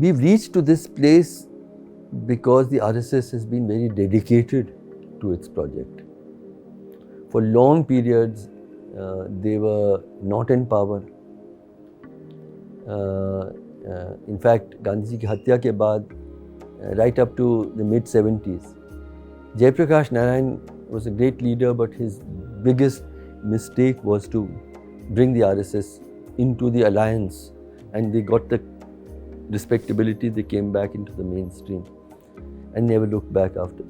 we've reached to this place because the RSS has been very dedicated to its project. For long periods, they were not in power. In fact, Gandhi ji की हत्या के बाद, right up to the mid-70s, Jayaprakash Narayan was a great leader, but his biggest mistake was to bring the RSS into the alliance, and they got the respectability. They came back into the mainstream and never looked back after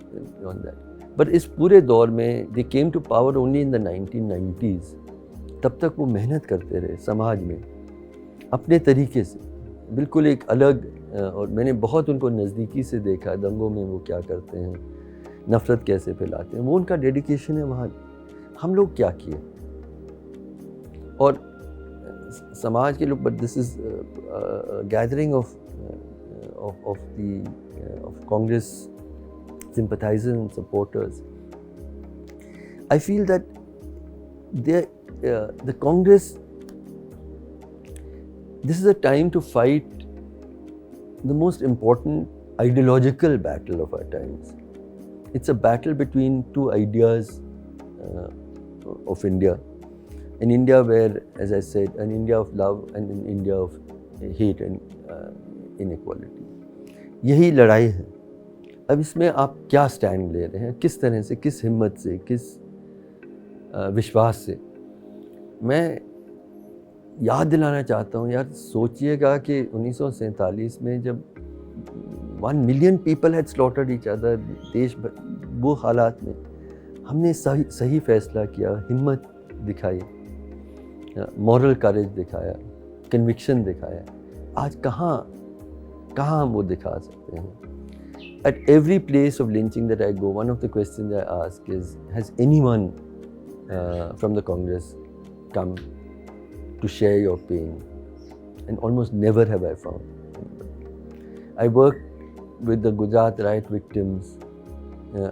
on that. But इस पूरे दौर में they came to power only in the 1990s. तब तक वो मेहनत करते रहे समाज में अपने तरीके से, बिल्कुल एक अलग, और मैंने बहुत उनको नज़दीकी से देखा, दंगों में वो क्या करते हैं, नफ़रत कैसे फैलाते हैं, वो उनका डेडिकेशन है। वहाँ हम लोग क्या किए, और समाज के लोग, but this is gathering of Congress sympathizers and supporters. I feel that the Congress, this is a time to fight the most important ideological battle of our times. It's a battle between two ideas of India. An India where, as I said, an India of love and an India of hate and inequality. यही लड़ाई है। अब इसमें आप क्या stand ले रहे हैं, किस तरह से, किस हिम्मत से, किस विश्वास से। मैं याद दिलाना चाहता हूँ यार, सोचिएगा कि 1947 में जब 1 million people had slaughtered each other, देश वो हालात में हमने सही फैसला किया, हिम्मत दिखाई, मॉरल करेज दिखाया, कन्विक्शन दिखाया। आज कहाँ हम वो दिखा सकते हैं? At every place of lynching that I go, one of the questions I ask is, has anyone from the Congress come to share your pain? And almost never have I found anybody. I worked with the Gujarat riot victims.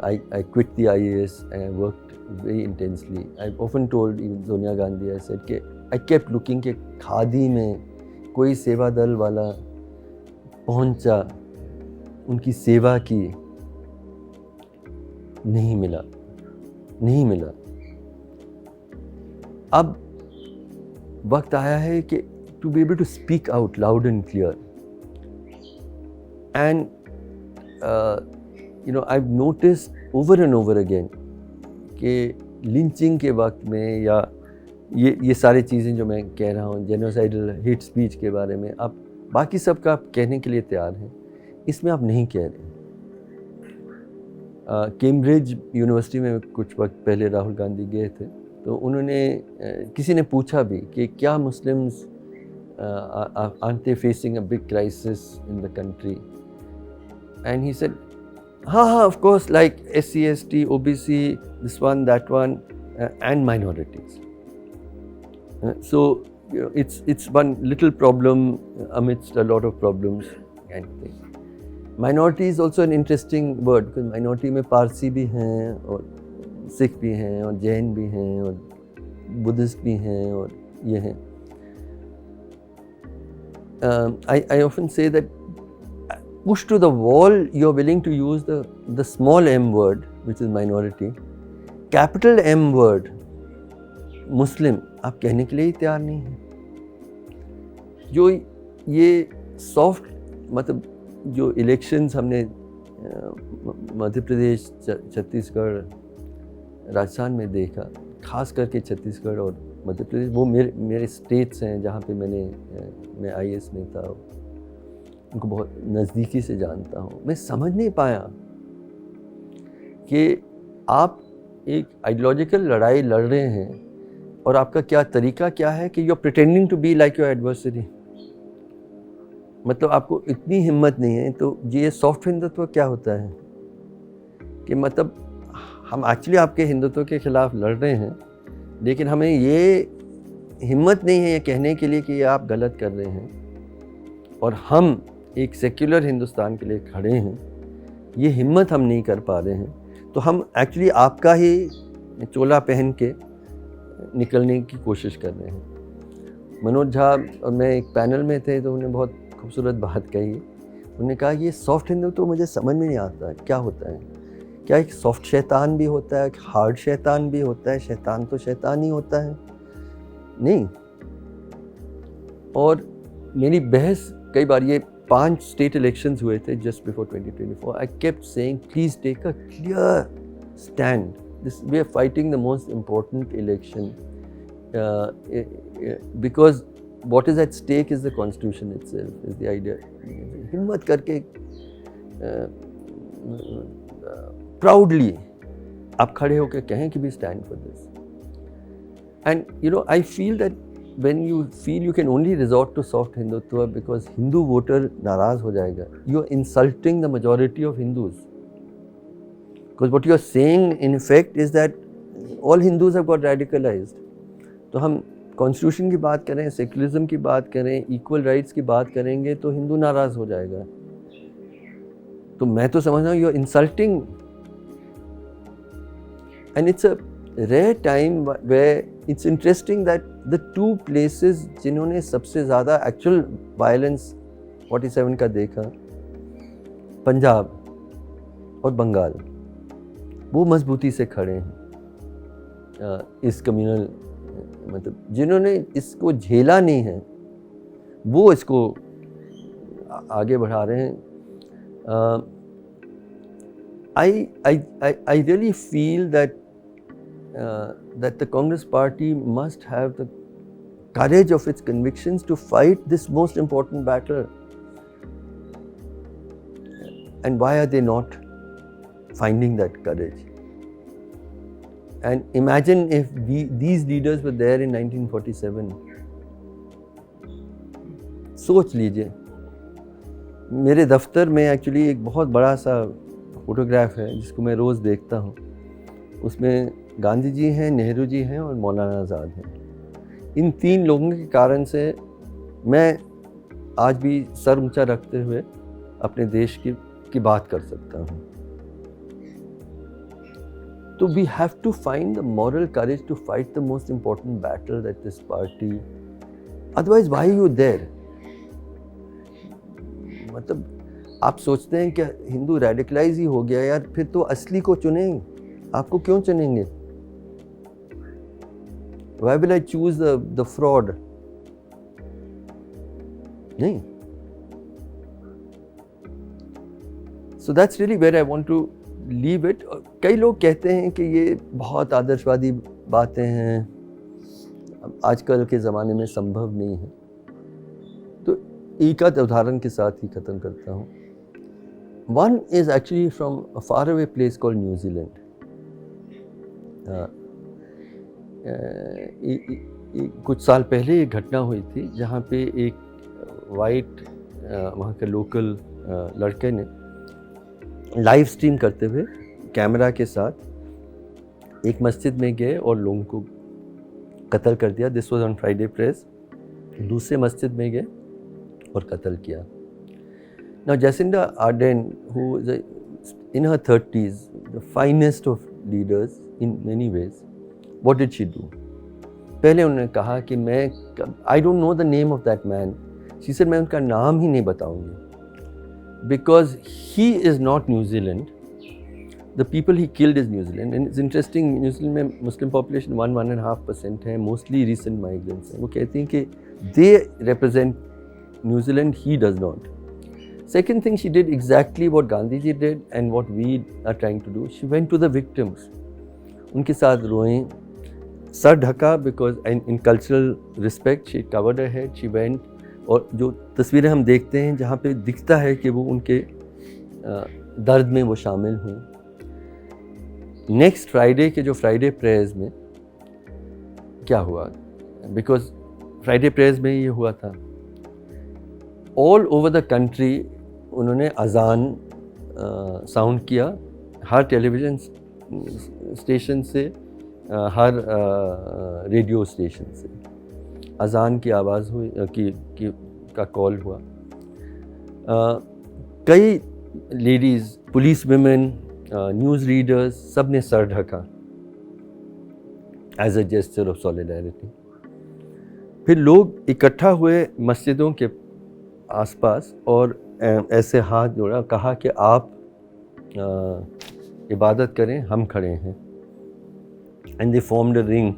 I quit the IAS and I worked very intensely. I've often told even Sonia Gandhi, I said कि I kept looking कि खादी में कोई सेवा दल वाला पहुंचा, उनकी सेवा की, नहीं मिला। अब वक्त आया है कि to be able to speak out loud and clear. And I've noticed over and over again कि लिंचिंग के वक्त में, या ये सारी चीज़ें जो मैं कह रहा हूँ, जेनोसाइडल हेट स्पीच के बारे में, आप बाकी सब का आप कहने के लिए तैयार हैं, इसमें आप नहीं कह रहे। कैम्ब्रिज यूनिवर्सिटी में कुछ वक्त पहले राहुल गांधी गए थे, तो उन्होंने किसी ने पूछा भी कि क्या Muslims aren't they facing a big crisis in the country? And he said, हाँ, of course, like SC, ST, OBC, this one, that one, and minorities. So it's one little problem amidst a lot of problems kind of thing. Minority is also an interesting word, because minority में पारसी भी हैं, और सिख भी हैं, और जैन भी हैं, और बुद्धिस्ट भी हैं, और ये हैं। I often say that push to the wall, you're willing to use the small m word, which is minority. Capital M word, Muslim, आप कहने के लिए ही तैयार नहीं हैं। जो ये सॉफ्ट, मतलब जो इलेक्शंस हमने मध्य प्रदेश, छत्तीसगढ़, राजस्थान में देखा, खास करके छत्तीसगढ़ और मध्य प्रदेश, वो मेरे स्टेट्स हैं जहाँ पे मैं IAS में था, उनको बहुत नज़दीकी से जानता हूँ। मैं समझ नहीं पाया कि आप एक आइडियोलॉजिकल लड़ाई लड़ रहे हैं, और आपका क्या तरीका क्या है कि you are pretending to be like your adversary. मतलब आपको इतनी हिम्मत नहीं है, तो ये सॉफ्ट हिंदुत्व क्या होता है कि मतलब हम एक्चुअली आपके हिंदुत्व के खिलाफ लड़ रहे हैं, लेकिन हमें ये हिम्मत नहीं है ये कहने के लिए कि ये आप गलत कर रहे हैं, और हम एक सेक्युलर हिंदुस्तान के लिए खड़े हैं, ये हिम्मत हम नहीं कर पा रहे हैं। तो हम एक्चुअली आपका ही चोला पहन के निकलने की कोशिश कर रहे हैं। मनोज झा और मैं एक पैनल में थे, तो उन्होंने बहुत खूबसूरत बात कही उन्होंने कहा ये सॉफ्ट हिंदू तो मुझे समझ में नहीं आता क्या होता है, क्या एक सॉफ्ट शैतान भी होता है, एक हार्ड शैतान भी होता है, शैतान तो शैतान ही होता है नहीं। और मेरी बहस कई बार, ये 5 स्टेट इलेक्शंस हुए थे just before 2024, I kept saying please take a clear stand, this we are fighting the most important election because what is at stake is the constitution itself, is the idea. हिम्मत करके proudly आप खड़े होकर कहें कि we stand for this. And you know, I feel that when you feel you can only resort to soft Hindutva because Hindu voter नाराज हो जाएगा, you are insulting the majority of Hindus. Because what you are saying in effect is that all Hindus have got radicalized. तो हम constitution की बात करें, secularism की बात करें, इक्वल राइट्स की बात करेंगे तो हिंदू नाराज हो जाएगा। तो मैं तो समझ रहा हूँ you are insulting, and it's a rare time where it's interesting that the 2 places जिन्होंने सबसे ज़्यादा एक्चुअल वायलेंस 47 का देखा, पंजाब और बंगाल, वो मजबूती से खड़े हैं इस कम्युनल, मतलब जिन्होंने इसको झेला नहीं है वो इसको आगे बढ़ा रहे हैं। I really feel that the Congress Party must have the courage of its convictions to fight this most important battle. And why are they not finding that courage? And imagine if these leaders were there in 1947. सोच लीजिए, मेरे दफ्तर में actually एक बहुत बड़ा सा photograph है जिसको मैं रोज़ देखता हूँ। उसमें गांधी जी हैं, नेहरू जी हैं और मौलाना आज़ाद हैं। इन 3 लोगों के कारण से मैं आज भी सर ऊंचा रखते हुए अपने देश की बात कर सकता हूँ। So we have to find the moral courage to fight the most important battle that this party. Otherwise, why are you there? मतलब आप सोचते हैं कि हिंदू रेडिकलाइज ही हो गया यार, फिर तो असली को चुनें, आपको क्यों चुनेंगे? Why will I choose the fraud? नहीं. So that's really where I want to leave it. कई लोग कहते हैं कि ये बहुत आदर्शवादी बातें हैं, आजकल के ज़माने में संभव नहीं है। तो एक आध उदाहरण के साथ ही ख़त्म करता हूँ। One is actually from a faraway place called New Zealand. कुछ साल पहले एक घटना हुई थी जहाँ पे एक वाइट वहाँ के लोकल लड़के ने लाइव स्ट्रीम करते हुए कैमरा के साथ एक मस्जिद में गए और लोगों को कत्ल कर दिया। This was on Friday press. दूसरे मस्जिद में गए और कत्ल किया। Now Jacinda Arden, who is in her 30s, the finest of leaders in many ways, what did she do? पहले उन्होंने कहा कि मैं I don't know the name of that man. She said मैं उनका नाम ही नहीं बताऊंगी because he is not New Zealand. The people he killed is New Zealand. And it's interesting, New Zealand में Muslim population 1.5% है, mostly recent migrants हैं। वो कहती हैं कि they represent New Zealand, he does not. Second thing, she did exactly what Gandhi ji did and what we are trying to do. She went to the victims. उनके साथ रोएं, sir ढका because in cultural respect she covered her head. She went, और जो तस्वीरें हम देखते हैं जहाँ पे दिखता है कि वो उनके दर्द में वो शामिल हुई। नेक्स्ट फ्राइडे के जो फ्राइडे प्रेयर्स में क्या हुआ, बिकॉज फ्राइडे प्रेयर्स में ये हुआ था, ऑल ओवर द कंट्री उन्होंने अजान साउंड किया, हर टेलीविज़न स्टेशन से, हर रेडियो स्टेशन से अजान की आवाज़ हुई का कॉल हुआ। कई ladies, police women, news readers, सब ने सर ढका as a gesture of solidarity. फिर लोग इकट्ठा हुए मस्जिदों के आसपास और ऐसे हाथ जोड़ा, कहा कि आप इबादत करें, हम खड़े हैं. And they formed a ring.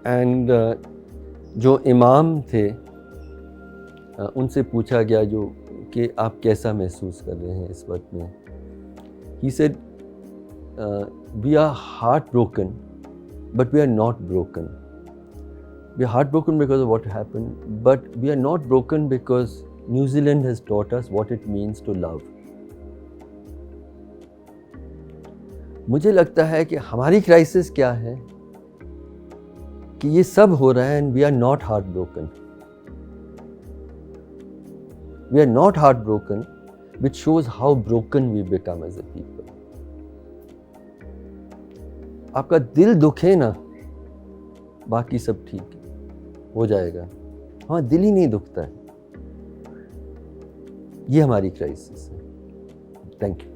And जो इमाम थे उनसे पूछा गया जो कि आप कैसा महसूस कर रहे हैं इस वक्त में. He said we are heart broken but we are not broken. We are heartbroken because of what happened, but we are not broken because New Zealand has taught us what it means to love. मुझे लगता है कि हमारी crisis क्या है कि ये सब हो रहा है and we are not heartbroken. We are not heartbroken, which shows how broken we become as a people. आपका दिल दुखे ना, बाकी सब ठीक है, हो जाएगा. हाँ, दिल ही नहीं दुखता है. ये हमारी क्राइसिस है. Thank you.